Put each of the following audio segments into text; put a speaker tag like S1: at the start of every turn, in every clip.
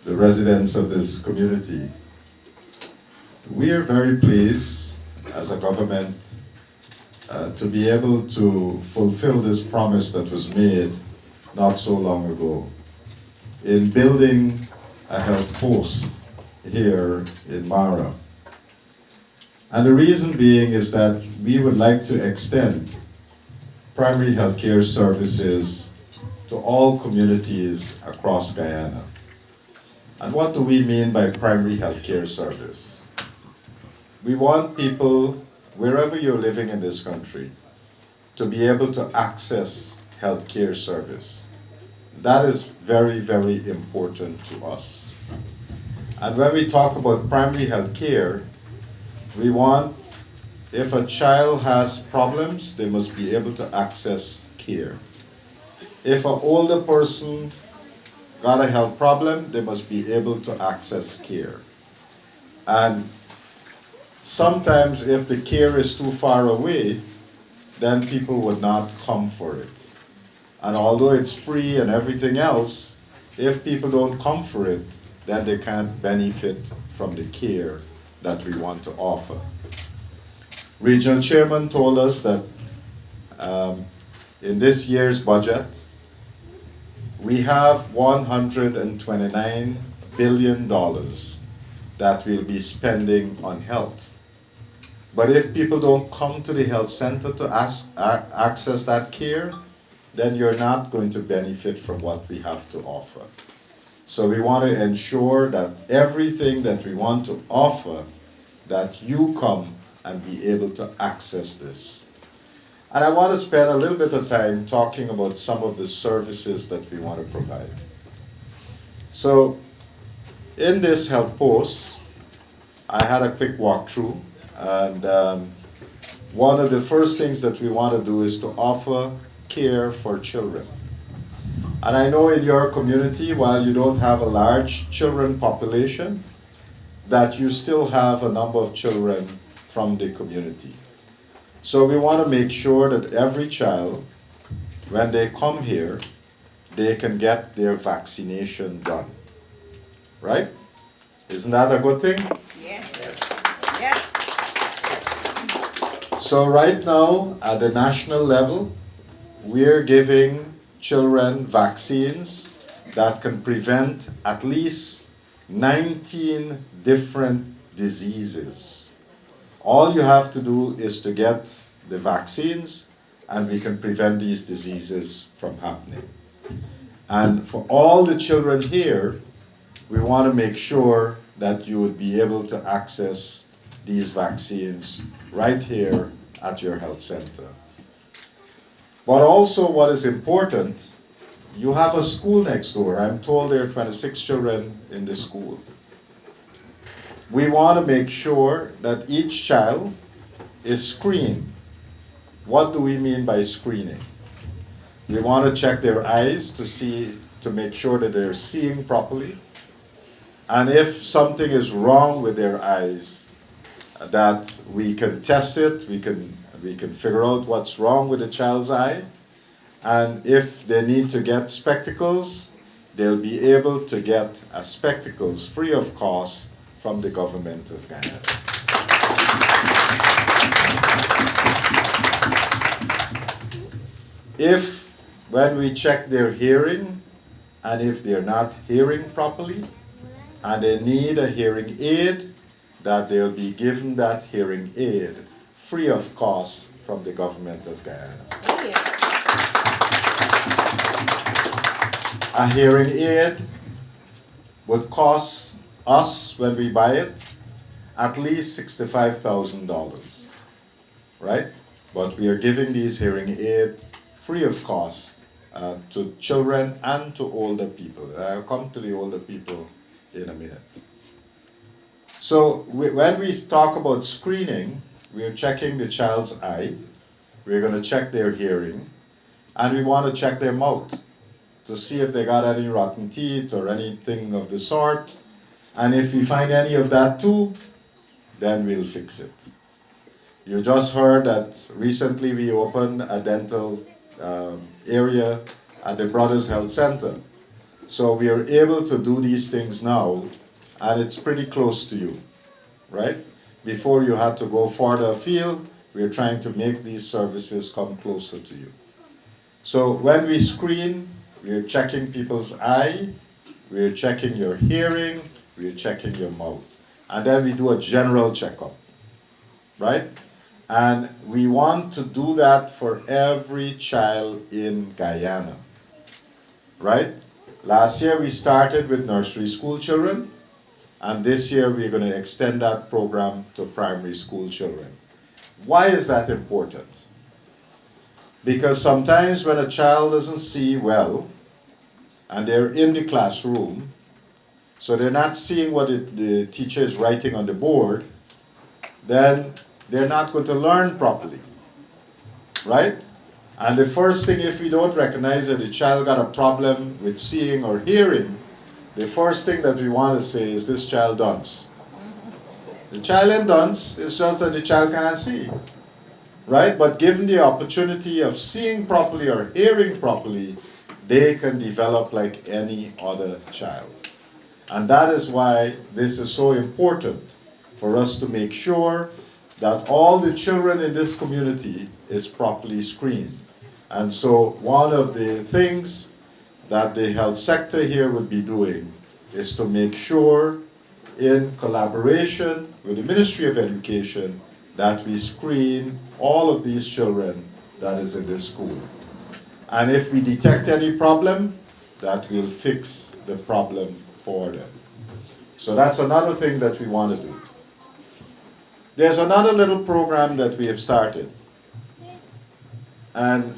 S1: the residents of this community. We are very pleased as a government to be able to fulfill this promise that was made not so long ago in building a health post here in Mara. And the reason being is that we would like to extend primary healthcare services to all communities across Guyana. And what do we mean by primary healthcare service? We want people, wherever you're living in this country, to be able to access healthcare service. That is very, very important to us. And when we talk about primary healthcare, we want, if a child has problems, they must be able to access care. If an older person got a health problem, they must be able to access care. And sometimes if the care is too far away, then people would not come for it. And although it's free and everything else, if people don't come for it, then they can't benefit from the care that we want to offer. Regional Chairman told us that in this year's budget, we have $129 billion that we'll be spending on health. But if people don't come to the health center to access that care, then you're not going to benefit from what we have to offer. So we want to ensure that everything that we want to offer, that you come and be able to access this. And I want to spend a little bit of time talking about some of the services that we want to provide. So in this health post, I had a quick walkthrough, and one of the first things that we want to do is to offer care for children. And I know in your community, while you don't have a large children population, that you still have a number of children from the community. So we want to make sure that every child, when they come here, they can get their vaccination done. Right? Isn't that a good thing?
S2: Yeah. Yeah.
S1: So right now, at the national level, we're giving children vaccines that can prevent at least 19 different diseases. All you have to do is to get the vaccines, and we can prevent these diseases from happening. And for all the children here, we want to make sure that you would be able to access these vaccines right here at your health center. But also what is important, you have a school next door. I'm told there are 26 children in the school. We want to make sure that each child is screened. What do we mean by screening? We want to check their eyes to make sure that they're seeing properly. And if something is wrong with their eyes, that we can test it, we can figure out what's wrong with the child's eye. And if they need to get spectacles, they'll be able to get spectacles free of cost from the Government of Guyana. If, when we check their hearing, and if they're not hearing properly, and they need a hearing aid, that they'll be given that hearing aid free of cost from the Government of Guyana.
S2: Oh, yeah.
S1: A hearing aid would cost us, when we buy it, at least $65,000, right? But we are giving these hearing aids free of cost to children and to older people. I'll come to the older people in a minute. So when we talk about screening, we are checking the child's eye, we're going to check their hearing, and we want to check their mouth to see if they got any rotten teeth or anything of the sort. And if we find any of that too, then we'll fix it. You just heard that recently we opened a dental area at the Brothers Health Center. So we are able to do these things now, and it's pretty close to you, right? Before you had to go further afield, we are trying to make these services come closer to you. So when we screen, we are checking people's eye, we are checking your hearing, we are checking your mouth. And then we do a general checkup, right? And we want to do that for every child in Guyana, right? Last year we started with nursery school children, and this year we're going to extend that program to primary school children. Why is that important? Because sometimes when a child doesn't see well, and they're in the classroom, so they're not seeing what the teacher is writing on the board, then they're not going to learn properly, right? And the first thing, if we don't recognize that the child got a problem with seeing or hearing, the first thing that we want to say is, this child dunce. The child ain't dunce, it's just that the child can't see, right? But given the opportunity of seeing properly or hearing properly, they can develop like any other child. And that is why this is so important for us to make sure that all the children in this community is properly screened. And so one of the things that the health sector here would be doing is to make sure, in collaboration with the Ministry of Education, that we screen all of these children that is in this school. And if we detect any problem, that we'll fix the problem for them. So that's another thing that we want to do. There's another little program that we have started. And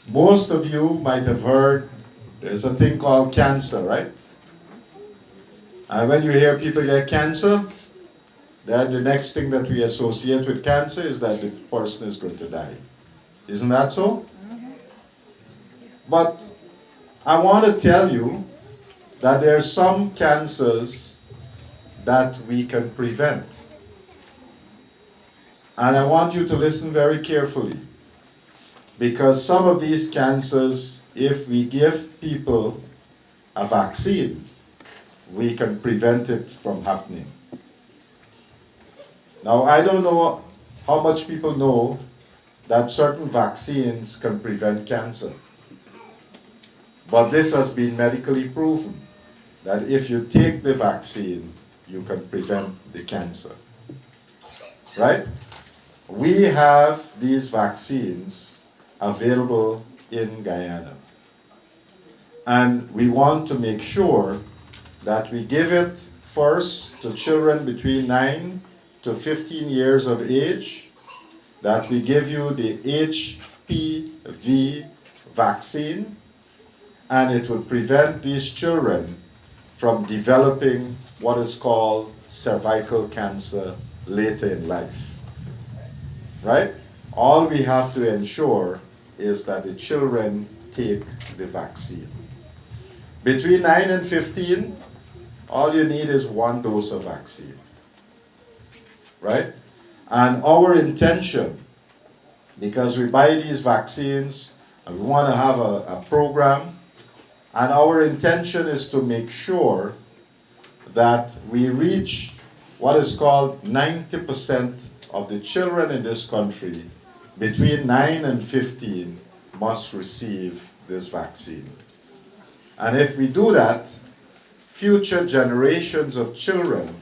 S1: most of you might have heard there's a thing called cancer, right? And when you hear people get cancer, then the next thing that we associate with cancer is that the person is going to die. Isn't that so? But I want to tell you that there are some cancers that we can prevent. And I want you to listen very carefully, because some of these cancers, if we give people a vaccine, we can prevent it from happening. Now, I don't know how much people know that certain vaccines can prevent cancer. But this has been medically proven, that if you take the vaccine, you can prevent the cancer. Right? We have these vaccines available in Guyana. And we want to make sure that we give it first to children between 9 to 15 years of age, that we give you the HPV vaccine, and it will prevent these children from developing what is called cervical cancer later in life. Right? All we have to ensure is that the children take the vaccine. Between 9 and 15, all you need is 1 dose of vaccine. Right? And our intention, because we buy these vaccines and we want to have a program, and our intention is to make sure that we reach what is called 90% of the children in this country between 9 and 15 must receive this vaccine. And if we do that, future generations of children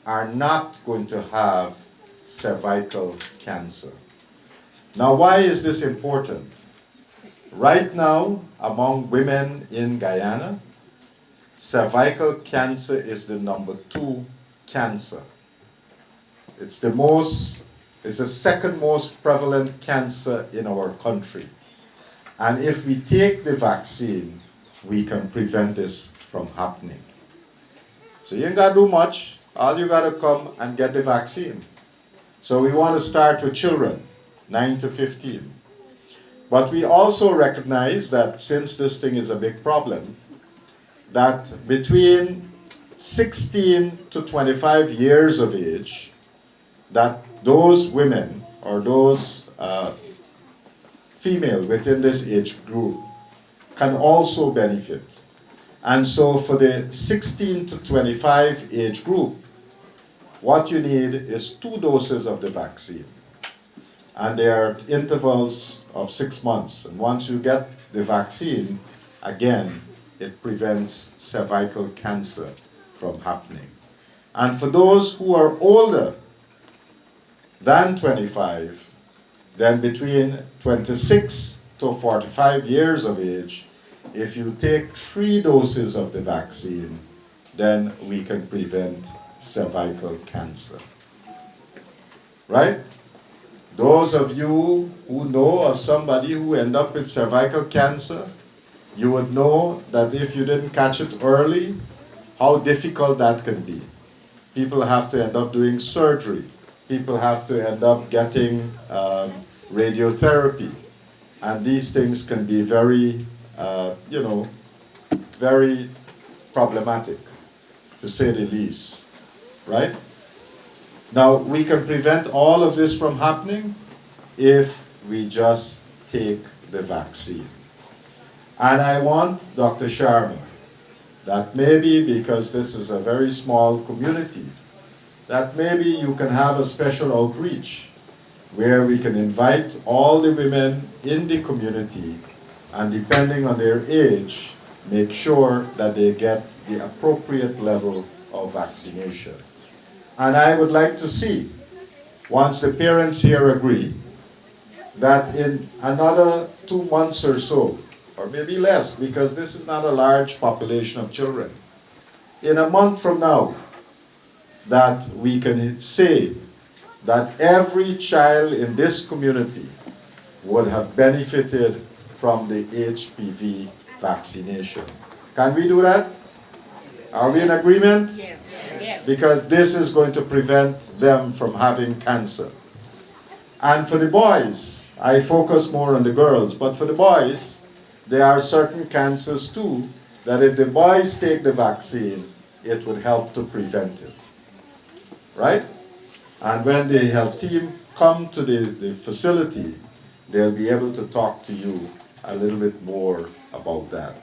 S1: are not going to have cervical cancer. Now, why is this important? Right now, among women in Guyana, cervical cancer is the #2 cancer. It's the second most prevalent cancer in our country. And if we take the vaccine, we can prevent this from happening. So you ain't got to do much. All you got to come and get the vaccine. So we want to start with children, 9 to 15. But we also recognize that since this thing is a big problem, that between 16 to 25 years of age, that those women or those female within this age group can also benefit. And so for the 16 to 25 age group, what you need is 2 doses of the vaccine. And there are intervals of 6 months. And once you get the vaccine, again, it prevents cervical cancer from happening. And for those who are older than 25, then between 26 to 45 years of age, if you take 3 doses of the vaccine, then we can prevent cervical cancer. Right? Those of you who know of somebody who end up with cervical cancer, you would know that if you didn't catch it early, how difficult that can be. People have to end up doing surgery. People have to end up getting radiotherapy. And these things can be very, very problematic, to say the least, right? Now, we can prevent all of this from happening if we just take the vaccine. And I want Dr. Sharma, that maybe because this is a very small community, that maybe you can have a special outreach where we can invite all the women in the community, and depending on their age, make sure that they get the appropriate level of vaccination. And I would like to see, once the parents here agree, that in another 2 months or so, or maybe less, because this is not a large population of children, in a month from now, that we can say that every child in this community would have benefited from the HPV vaccination. Can we do that? Are we in agreement?
S2: Yes. Yes.
S1: Because this is going to prevent them from having cancer. And for the boys, I focus more on the girls, but for the boys, there are certain cancers too, that if the boys take the vaccine, it would help to prevent it. Right? And when the health team come to the facility, they'll be able to talk to you a little bit more about that.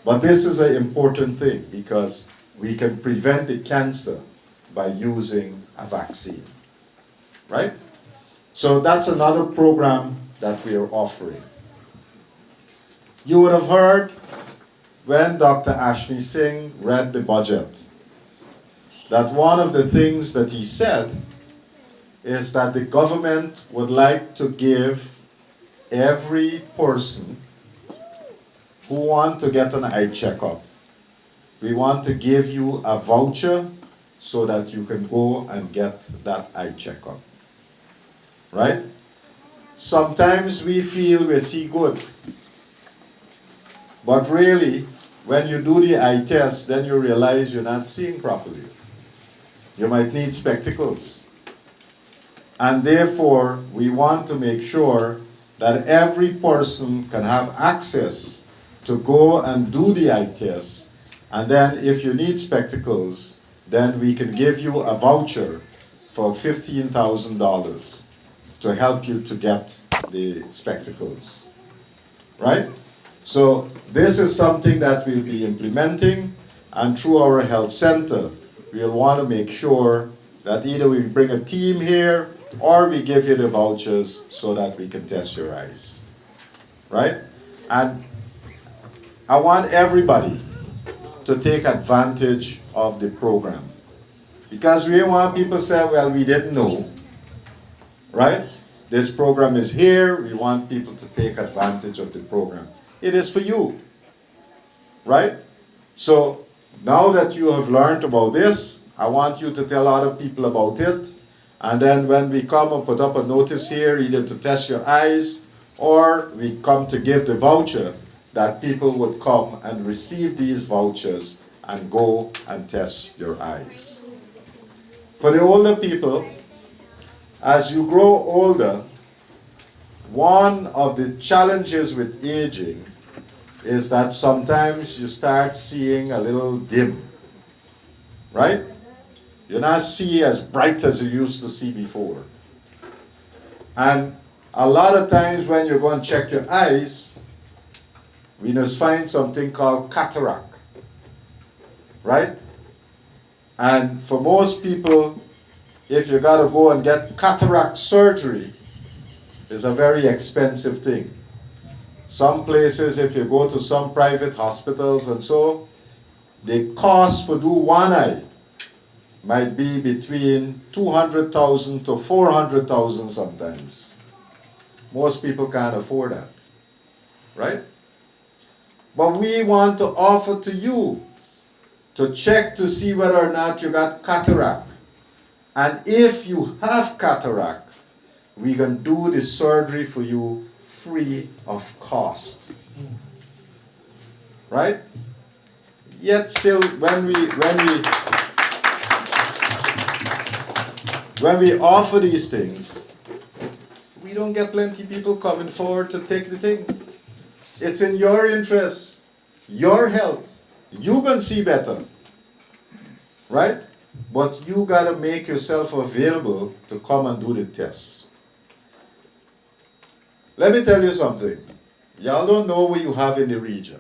S1: But this is an important thing because we can prevent the cancer by using a vaccine. Right? So that's another program that we are offering. You would have heard when Dr. Ashley Singh read the budget that one of the things that he said is that the government would like to give every person who want to get an eye checkup, we want to give you a voucher so that you can go and get that eye checkup. Right? Sometimes we feel we see good. But really, when you do the eye test, then you realize you're not seeing properly. You might need spectacles. And therefore, we want to make sure that every person can have access to go and do the eye test. And then if you need spectacles, then we can give you a voucher for $15,000 to help you to get the spectacles. Right? So this is something that we'll be implementing, and through our health center, we'll want to make sure that either we bring a team here or we give you the vouchers so that we can test your eyes. Right? And I want everybody to take advantage of the program. Because we want people to say, well, we didn't know. Right? This program is here. We want people to take advantage of the program. It is for you. Right? So now that you have learned about this, I want you to tell other people about it. And then when we come and put up a notice here, either to test your eyes or we come to give the voucher, that people would come and receive these vouchers and go and test your eyes. For the older people, as you grow older, one of the challenges with aging is that sometimes you start seeing a little dim. Right? You not see as bright as you used to see before. And a lot of times when you go and check your eyes, we must find something called cataract. right? And for most people, if you gotta go and get cataract surgery, it's a very expensive thing. Some places, if you go to some private hospitals and so, the cost for do one eye might be between 200,000 to 400,000 sometimes. Most people can't afford that, right? But we want to offer to you to check to see whether or not you got cataract. And if you have cataract, we can do the surgery for you free of cost. Right? Yet still, when we offer these things, we don't get plenty people coming forward to take the thing. It's in your interest, your health. You can see better, right? But you gotta make yourself available to come and do the test. Let me tell you something. Y'all don't know what you have in the region.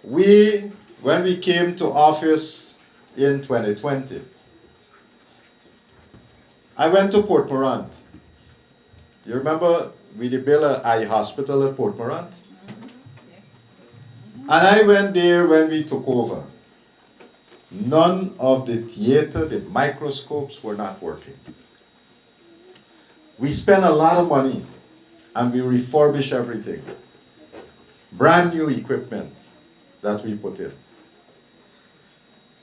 S1: When we came to office in 2020, I went to Port Morant. You remember we did build an eye hospital at Port Morant? And I went there when we took over. None of the theater, the microscopes were not working. We spent a lot of money and we refurbished everything. Brand new equipment that we put in.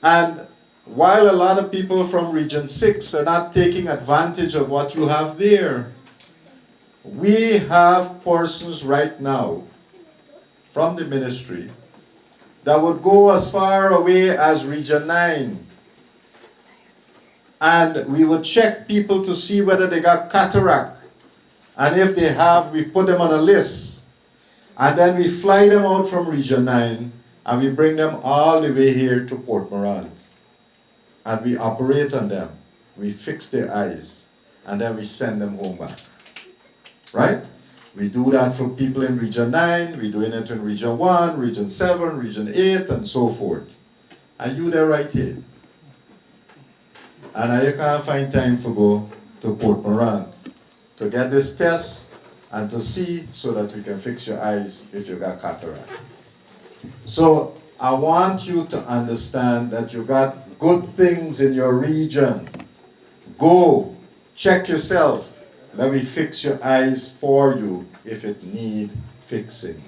S1: And while a lot of people from Region 6 are not taking advantage of what you have there, we have persons right now from the ministry that would go as far away as Region 9. And we would check people to see whether they got cataract. And if they have, we put them on a list. And then we fly them out from Region 9 and we bring them all the way here to Port Morant. And we operate on them. We fix their eyes. And then we send them home back. Right? We do that for people in Region 9, we're doing it in Region 1, Region 7, Region 8, and so forth. And you there right here. And now you can't find time to go to Port Morant to get this test and to see so that we can fix your eyes if you got cataract. So I want you to understand that you got good things in your region. Go, check yourself. Let me fix your eyes for you if it need fixing.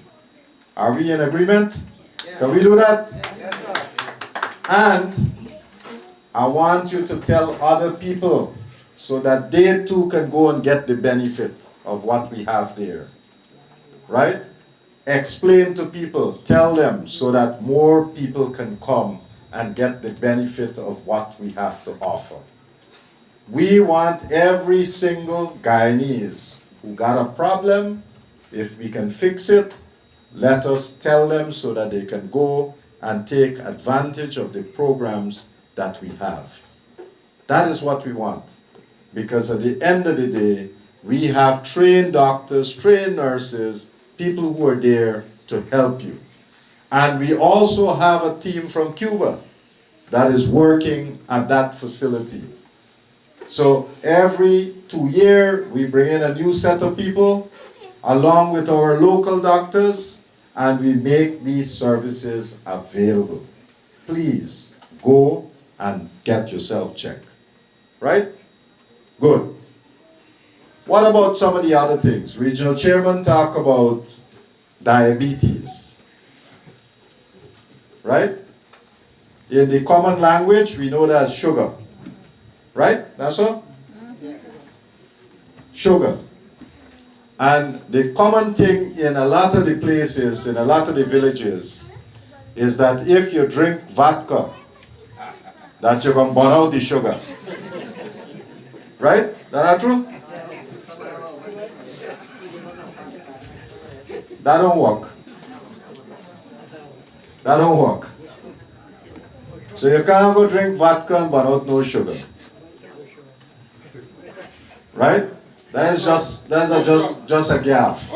S1: Are we in agreement? Yeah. Can we do that? Yeah. And I want you to tell other people so that they too can go and get the benefit of what we have there. Right? Explain to people, tell them so that more people can come and get the benefit of what we have to offer. We want every single Guyanese who got a problem, if we can fix it, let us tell them so that they can go and take advantage of the programs that we have. That is what we want. Because at the end of the day, we have trained doctors, trained nurses, people who are there to help you. And we also have a team from Cuba that is working at that facility. So every 2 years, we bring in a new set of people along with our local doctors, and we make these services available. Please go and get yourself checked. Right? Good. What about some of the other things? Regional chairman talk about diabetes. Right? In the common language, we know that's sugar. Right? That's all? Sugar. And the common thing in a lot of the places, in a lot of the villages, is that if you drink vodka, that you can burn out the sugar. Right? That not true? That don't work. That don't work. So you can't go drink vodka and burn out no sugar. Right? That's just a gaff.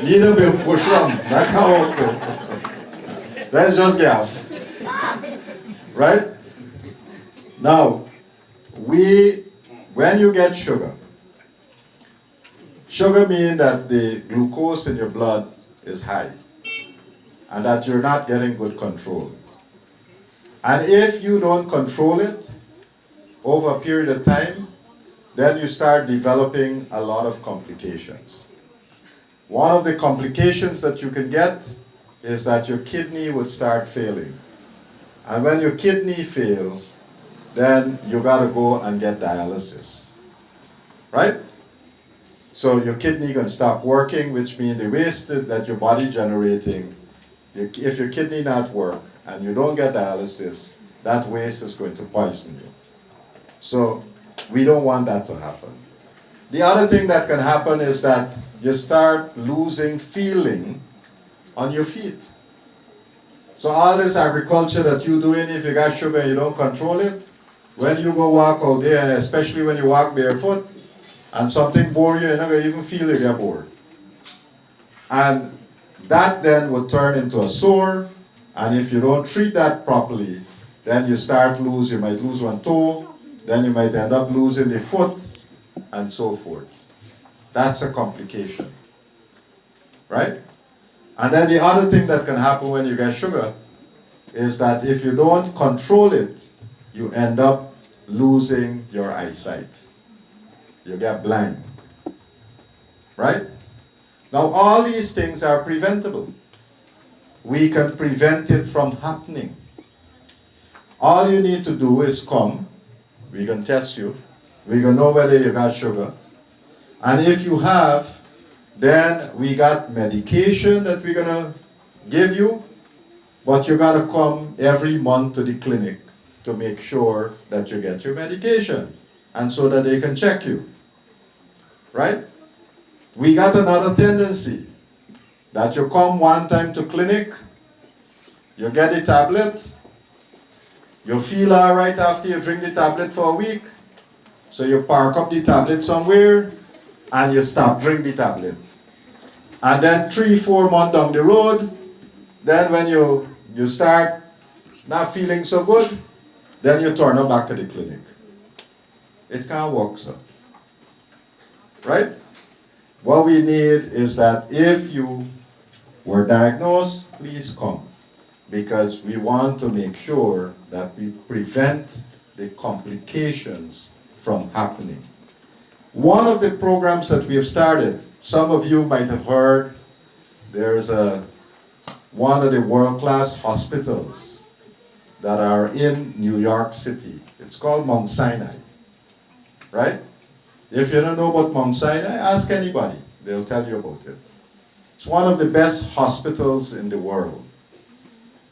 S1: Neither be bush rum. That can't work too. That's just gaff. Right? Now, when you get sugar means that the glucose in your blood is high and that you're not getting good control. And if you don't control it over a period of time, then you start developing a lot of complications. One of the complications that you can get is that your kidney would start failing. And when your kidney fail, then you gotta go and get dialysis. Right? So your kidney gonna stop working, which means the waste that your body generating, if your kidney not work and you don't get dialysis, that waste is going to poison you. So we don't want that to happen. The other thing that can happen is that you start losing feeling on your feet. So all this agriculture that you're doing, if you got sugar and you don't control it, when you go walk out there, and especially when you walk barefoot, and something bore you, you're not going to even feel you get bored. And that then will turn into a sore, and if you don't treat that properly, then you might lose one toe, then you might end up losing the foot, and so forth. That's a complication. Right? And then the other thing that can happen when you get sugar is that if you don't control it, you end up losing your eyesight. You get blind. Right? Now all these things are preventable. We can prevent it from happening. All you need to do is come. We can test you. We can know whether you got sugar. And if you have, then we got medication that we're gonna give you, but you gotta come every month to the clinic to make sure that you get your medication, and so that they can check you. Right? We got another tendency that you come one time to clinic, you get the tablet, you feel all right after you drink the tablet for a week, so you park up the tablet somewhere and you stop drinking the tablet. And then 3-4 months down the road, then when you start not feeling so good, then you turn up back to the clinic. It can't work so. Right? What we need is that if you were diagnosed, please come. Because we want to make sure that we prevent the complications from happening. One of the programs that we have started, some of you might have heard, there's one of the world-class hospitals that are in New York City. It's called Mount Sinai. Right? If you don't know about Mount Sinai, ask anybody. They'll tell you about it. It's one of the best hospitals in the world.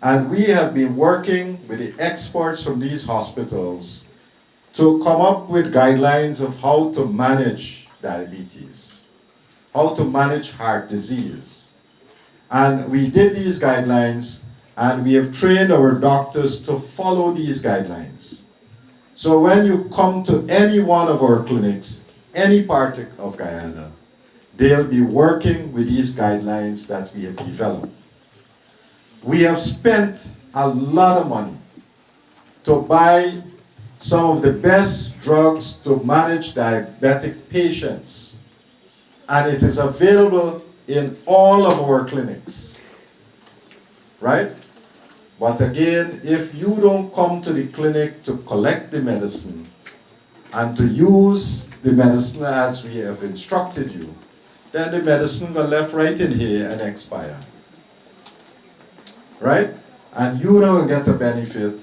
S1: And we have been working with the experts from these hospitals to come up with guidelines of how to manage diabetes, how to manage heart disease. And we did these guidelines, and we have trained our doctors to follow these guidelines. So when you come to any one of our clinics, any part of Guyana, they'll be working with these guidelines that we have developed. We have spent a lot of money to buy some of the best drugs to manage diabetic patients. And it is available in all of our clinics. Right? But again, if you don't come to the clinic to collect the medicine and to use the medicine as we have instructed you, then the medicine got left right in here and expire. Right? And you don't get the benefit,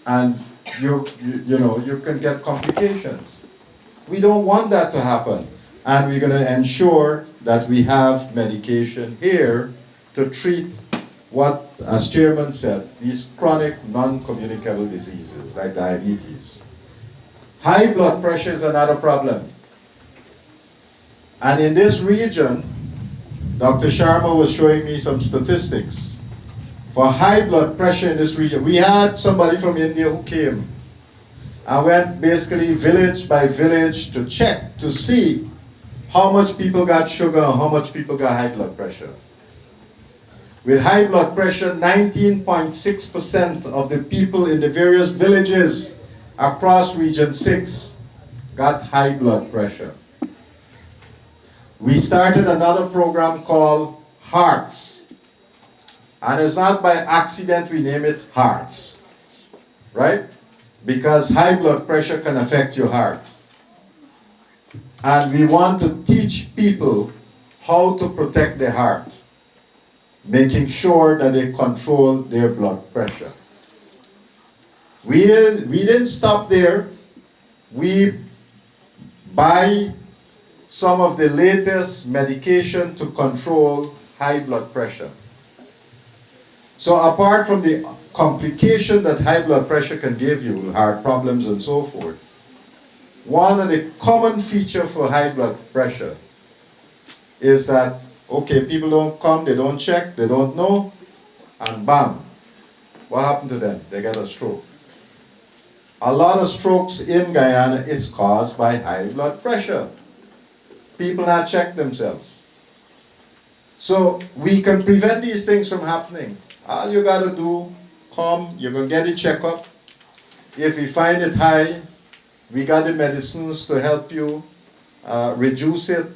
S1: and you can get complications. We don't want that to happen. And we're going to ensure that we have medication here to treat what, as Chairman said, these chronic non-communicable diseases like diabetes. High blood pressure is another problem. And in this region, Dr. Sharma was showing me some statistics. For high blood pressure in this region, we had somebody from India who came and went basically village by village to check, to see how much people got sugar and how much people got high blood pressure. With high blood pressure, 19.6% of the people in the various villages across Region 6 got high blood pressure. We started another program called Hearts. And it's not by accident we name it Hearts, right? Because high blood pressure can affect your heart. And we want to teach people how to protect their heart, making sure that they control their blood pressure. We didn't stop there. We buy some of the latest medication to control high blood pressure. So apart from the complication that high blood pressure can give you, heart problems and so forth, one of the common features for high blood pressure is that, okay, people don't come, they don't check, they don't know, and bam, what happened to them? They get a stroke. A lot of strokes in Guyana is caused by high blood pressure. People not check themselves. So we can prevent these things from happening. All you gotta do, come, you're gonna get a checkup. If we find it high, we got the medicines to help you reduce it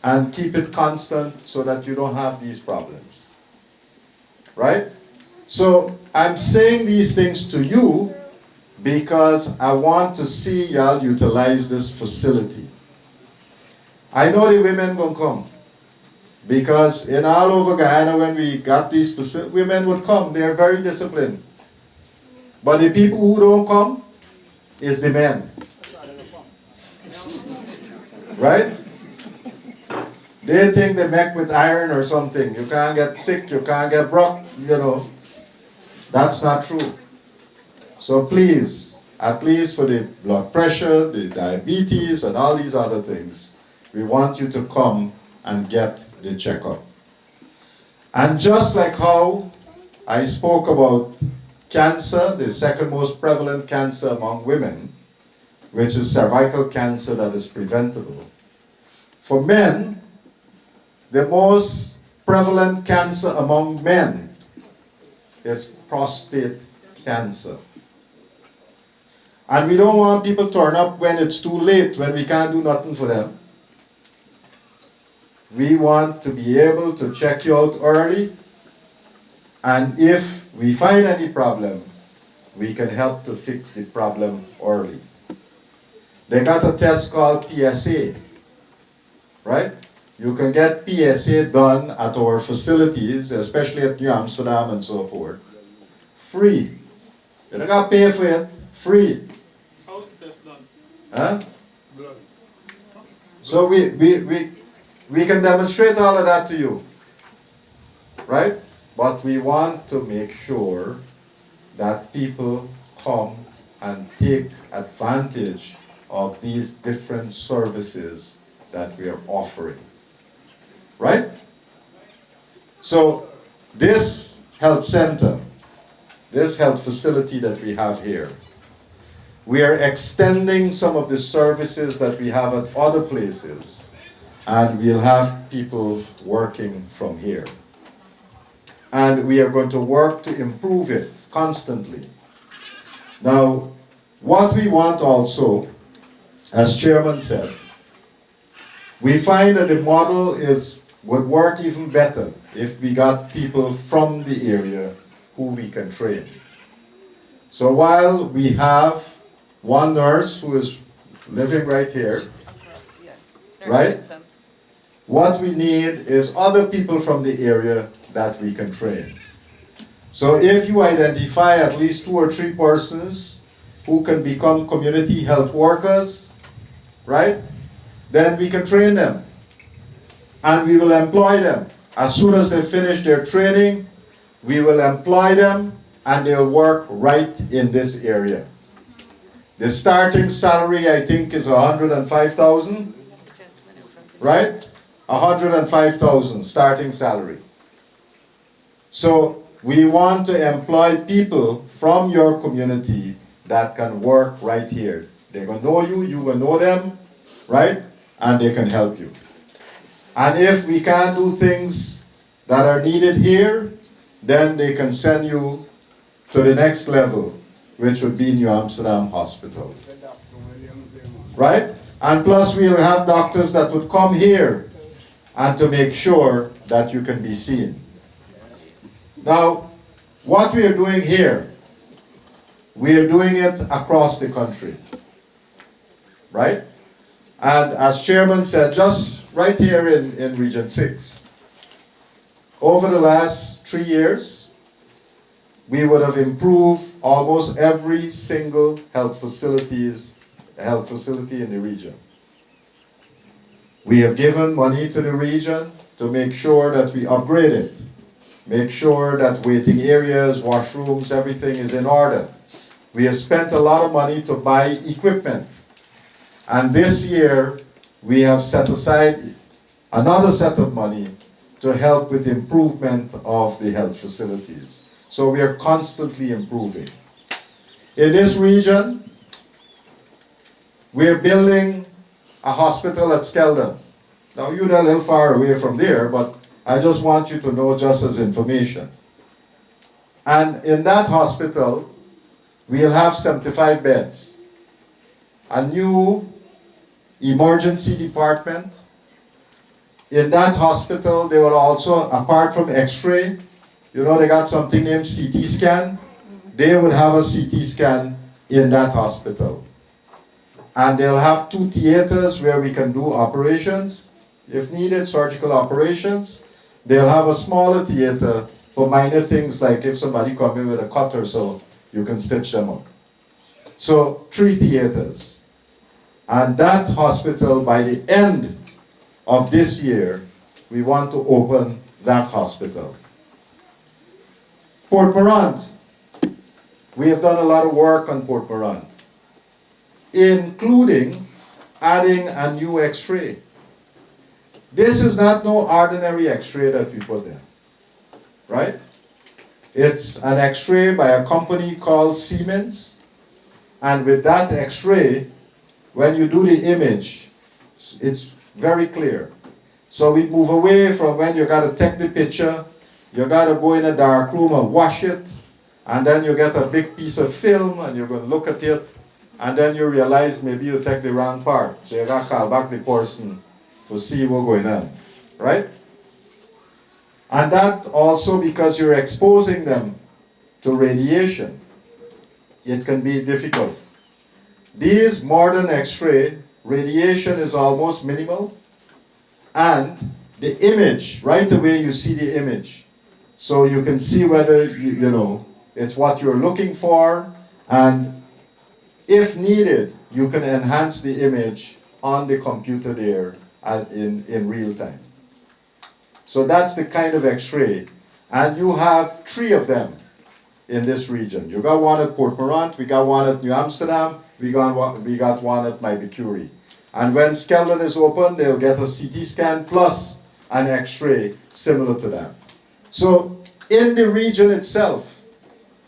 S1: and keep it constant so that you don't have these problems. Right? So I'm saying these things to you because I want to see y'all utilize this facility. I know the women gonna come. Because in all over Guyana, when we got these facilities, women would come. They're very disciplined. But the people who don't come is the men. Right? They think they make with iron or something. You can't get sick, you can't get broke, you know. That's not true. So please, at least for the blood pressure, the diabetes, and all these other things, we want you to come and get the checkup. And just like how I spoke about cancer, the second most prevalent cancer among women, which is cervical cancer that is preventable. For men, the most prevalent cancer among men is prostate cancer. And we don't want people to turn up when it's too late, when we can't do nothing for them. We want to be able to check you out early, and if we find any problem, we can help to fix the problem early. They got a test called PSA, right? You can get PSA done at our facilities, especially at New Amsterdam and so forth, free. You don't got to pay for it, free.
S3: How's the test done?
S1: Huh?
S3: Blood.
S1: So we can demonstrate all of that to you, right? But we want to make sure that people come and take advantage of these different services that we are offering, right? So this health center, this health facility that we have here, we are extending some of the services that we have at other places, and we'll have people working from here. And we are going to work to improve it constantly. Now, what we want also, as Chairman said, we find that the model would work even better if we got people from the area who we can train. So while we have one nurse who is living right here, right? What we need is other people from the area that we can train. So if you identify at least 2 or 3 persons who can become community health workers, right? Then we can train them. And we will employ them. As soon as they finish their training, we will employ them and they'll work right in this area. The starting salary, I think, is 105,000, right? 105,000 starting salary. So we want to employ people from your community that can work right here. They're going to know you, you will know them, right? And they can help you. And if we can't do things that are needed here, then they can send you to the next level, which would be New Amsterdam Hospital. Right? And plus we'll have doctors that would come here and to make sure that you can be seen. Now, what we are doing here, we are doing it across the country. Right? And as Chairman said, just right here in Region 6, over the last 3 years, we would have improved almost every single health facility in the region. We have given money to the region to make sure that we upgrade it, make sure that waiting areas, washrooms, everything is in order. We have spent a lot of money to buy equipment. And this year, we have set aside another set of money to help with the improvement of the health facilities. So we are constantly improving. In this region, we are building a hospital at Skeldon. Now you're a little far away from there, but I just want you to know just as information. And in that hospital, we'll have 75 beds. A new emergency department. In that hospital, they will also, apart from x-ray, you know they got something named CT scan. They will have a CT scan in that hospital. And they'll have 2 theaters where we can do operations, if needed, surgical operations. They'll have a smaller theater for minor things like if somebody come in with a cutter so you can stitch them up. So 3 theaters. And that hospital, by the end of this year, we want to open that hospital. Port Morant. We have done a lot of work on Port Morant, including adding a new x-ray. This is not no ordinary x-ray that we put in, right? It's an x-ray by a company called Siemens, and with that x-ray, when you do the image, it's very clear. So we move away from when you gotta take the picture, you gotta go in a dark room and wash it, and then you get a big piece of film and you're gonna look at it, and then you realize maybe you take the wrong part. So you gotta call back the person to see what's going on, right? And that also because you're exposing them to radiation, it can be difficult. These modern x-ray, radiation is almost minimal, and the image, right away you see the image. So you can see whether, you know, it's what you're looking for, and if needed, you can enhance the image on the computer there in real time. So that's the kind of x-ray, and you have 3 of them in this region. You got one at Port Morant, we got one at New Amsterdam, we got one at Maibikuri. And when Skeldon is open, they'll get a CT scan plus an x-ray similar to that. So in the region itself,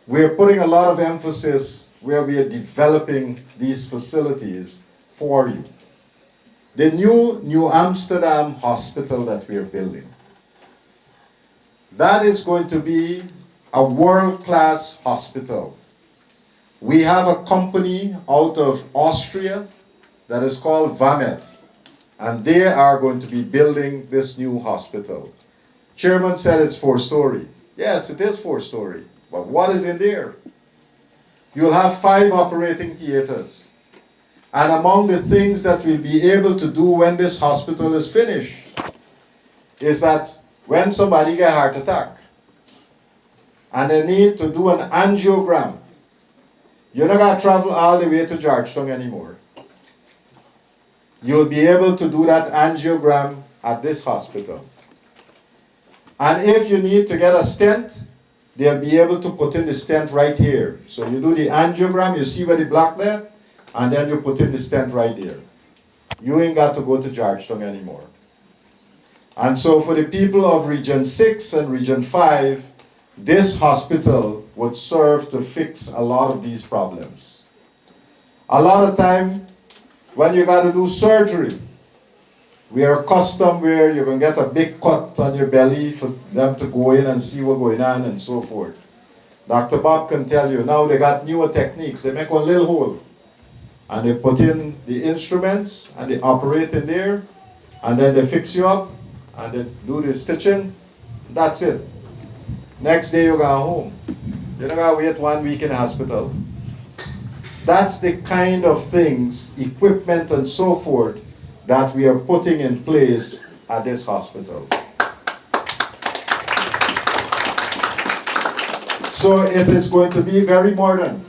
S1: we're putting a lot of emphasis where we are developing these facilities for you. The new New Amsterdam hospital that we are building, that is going to be a world-class hospital. We have a company out of Austria that is called Vamed, and they are going to be building this new hospital. Chairman said it's 4-story. Yes, it is 4-story, but what is in there? You'll have 5 operating theaters. And among the things that we'll be able to do when this hospital is finished is that when somebody gets a heart attack and they need to do an angiogram, you're not going to travel all the way to Georgetown anymore. You'll be able to do that angiogram at this hospital. And if you need to get a stent, they'll be able to put in the stent right here. So you do the angiogram, you see where the block there, and then you put in the stent right there. You ain't got to go to Georgetown anymore. And so for the people of Region 6 and Region 5, this hospital would serve to fix a lot of these problems. A lot of time, when you got to do surgery, We are accustomed where you can get a big cut on your belly for them to go in and see what's going on and so forth. Dr. Bob can tell you, now they got newer techniques. They make one little hole and they put in the instruments and they operate in there and then they fix you up and they do the stitching. That's it. Next day you go home. You don't gotta wait 1 week in the hospital. That's the kind of things, equipment and so forth, that we are putting in place at this hospital. So it is going to be very modern.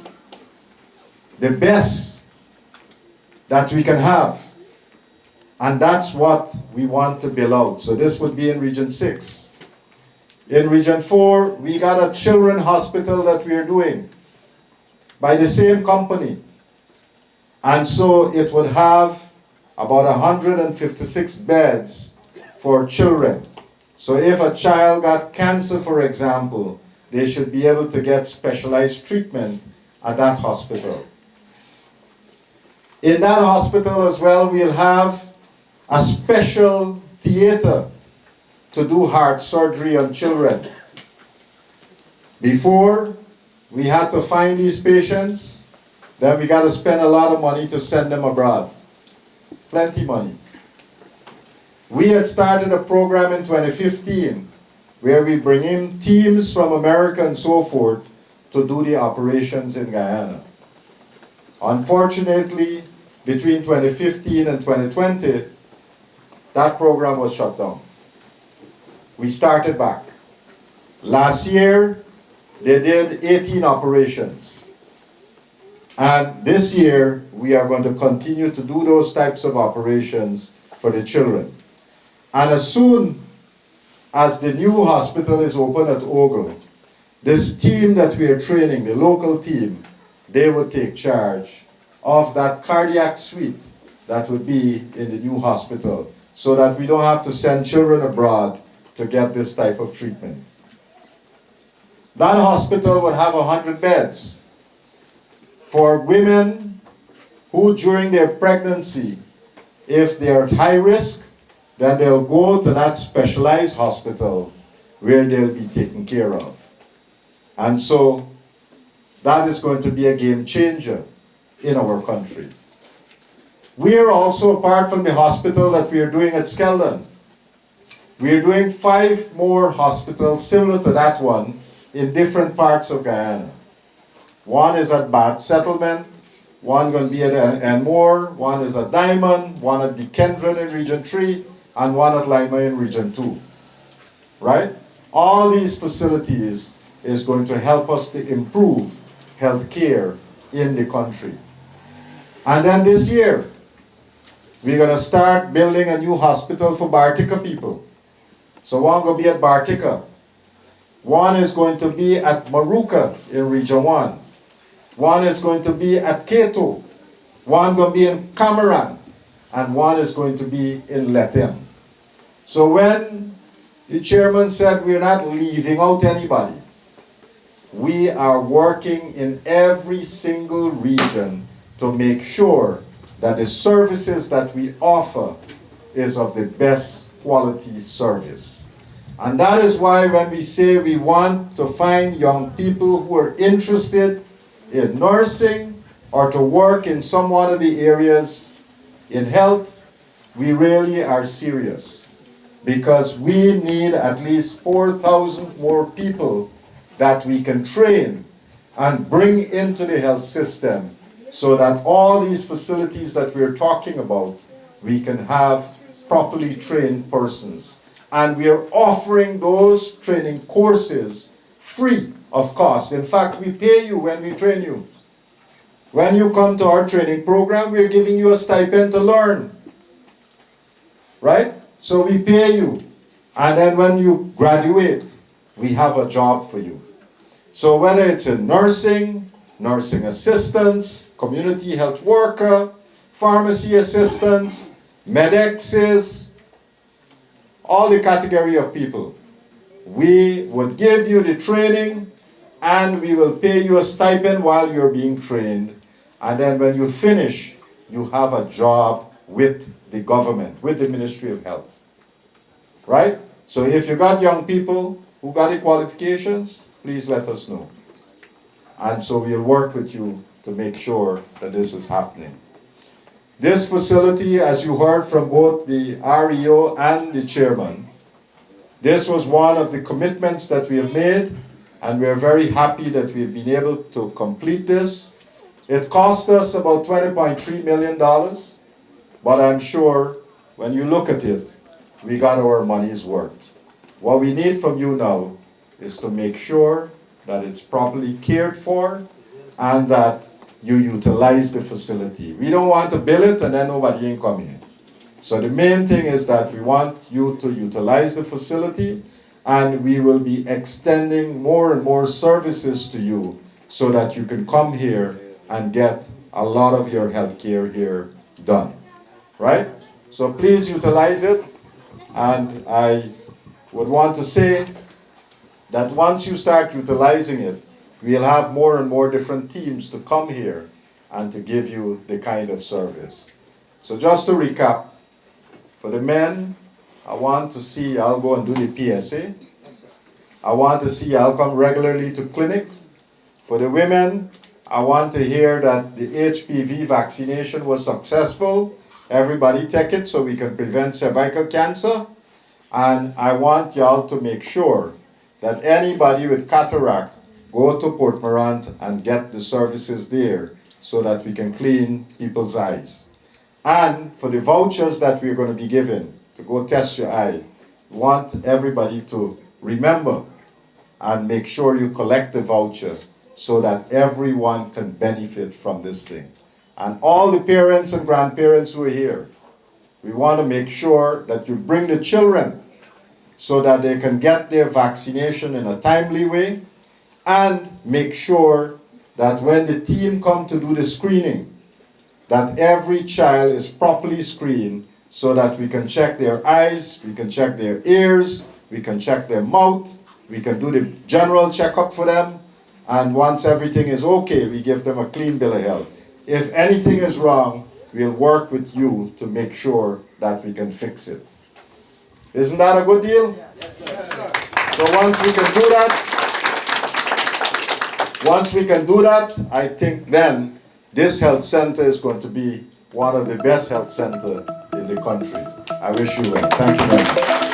S1: The best that we can have. And that's what we want to build out. So this would be in Region 6. In Region 4, we got a children's hospital that we are doing by the same company. And so it would have about 156 beds for children. So if a child got cancer, for example, they should be able to get specialized treatment at that hospital. In that hospital as well, we'll have a special theater to do heart surgery on children. Before, we had to find these patients, then we got to spend a lot of money to send them abroad. Plenty money. We had started a program in 2015 where we bring in teams from America and so forth to do the operations in Guyana. Unfortunately, between 2015 and 2020, that program was shut down. We started back. Last year, they did 18 operations. And this year, we are going to continue to do those types of operations for the children. And as soon as the new hospital is open at Ogle, this team that we are training, the local team, they will take charge of that cardiac suite that would be in the new hospital, so that we don't have to send children abroad to get this type of treatment. That hospital would have 100 beds for women who during their pregnancy, if they are at high risk, then they'll go to that specialized hospital where they'll be taken care of. And so that is going to be a game changer in our country. We are also, apart from the hospital that we are doing at Skeldon, we are doing 5 more hospitals similar to that one in different parts of Guyana. One is at Bath Settlement, one going to be at Enmore, one is at Diamond, one at Dekendron in Region 3, and one at Lima in Region 2. Right? All these facilities is going to help us to improve health care in the country. And then this year, we're going to start building a new hospital for Bartica people. So one going to be at Bartica. One is going to be at Maruka in Region 1. One is going to be at Keto. One going to be in Cameron. And one is going to be in Letem. So when the chairman said we're not leaving out anybody, we are working in every single region to make sure that the services that we offer is of the best quality service. And that is why when we say we want to find young people who are interested in nursing or to work in some one of the areas in health, we really are serious. Because we need at least 4,000 more people that we can train and bring into the health system, so that all these facilities that we're talking about, we can have properly trained persons. And we are offering those training courses free of cost. In fact, we pay you when we train you. When you come to our training program, we're giving you a stipend to learn. Right? So we pay you. And then when you graduate, we have a job for you. So whether it's in nursing, nursing assistants, community health worker, pharmacy assistants, medexes, all the category of people, we would give you the training and we will pay you a stipend while you're being trained. And then when you finish, you have a job with the government, with the Ministry of Health. Right? So if you got young people who got the qualifications, please let us know. And so we'll work with you to make sure that this is happening. This facility, as you heard from both the REO and the chairman, this was one of the commitments that we have made, and we are very happy that we've been able to complete this. It cost us about $20.3 million, but I'm sure when you look at it, we got our money's worth. What we need from you now is to make sure that it's properly cared for and that you utilize the facility. We don't want to build it and then nobody ain't coming. So the main thing is that we want you to utilize the facility, and we will be extending more and more services to you so that you can come here and get a lot of your health care here done. Right? So please utilize it, and I would want to say that once you start utilizing it, we'll have more and more different teams to come here and to give you the kind of service. So just to recap, for the men, I want to see y'all go and do the PSA. I want to see y'all come regularly to clinics. For the women, I want to hear that the HPV vaccination was successful. Everybody take it so we can prevent cervical cancer. And I want y'all to make sure that anybody with cataract go to Port Morant and get the services there so that we can clean people's eyes. And for the vouchers that we're going to be given to go test your eye, we want everybody to remember and make sure you collect the voucher so that everyone can benefit from this thing. And all the parents and grandparents who are here, we want to make sure that you bring the children so that they can get their vaccination in a timely way, and make sure that when the team come to do the screening, that every child is properly screened so that we can check their eyes, we can check their ears, we can check their mouth, we can do the general checkup for them, and once everything is okay, we give them a clean bill of health. If anything is wrong, we'll work with you to make sure that we can fix it. Isn't that a good deal?
S3: Yes, sir.
S1: So once we can do that, I think then this health center is going to be one of the best health centers in the country. I wish you well. Thank you very much.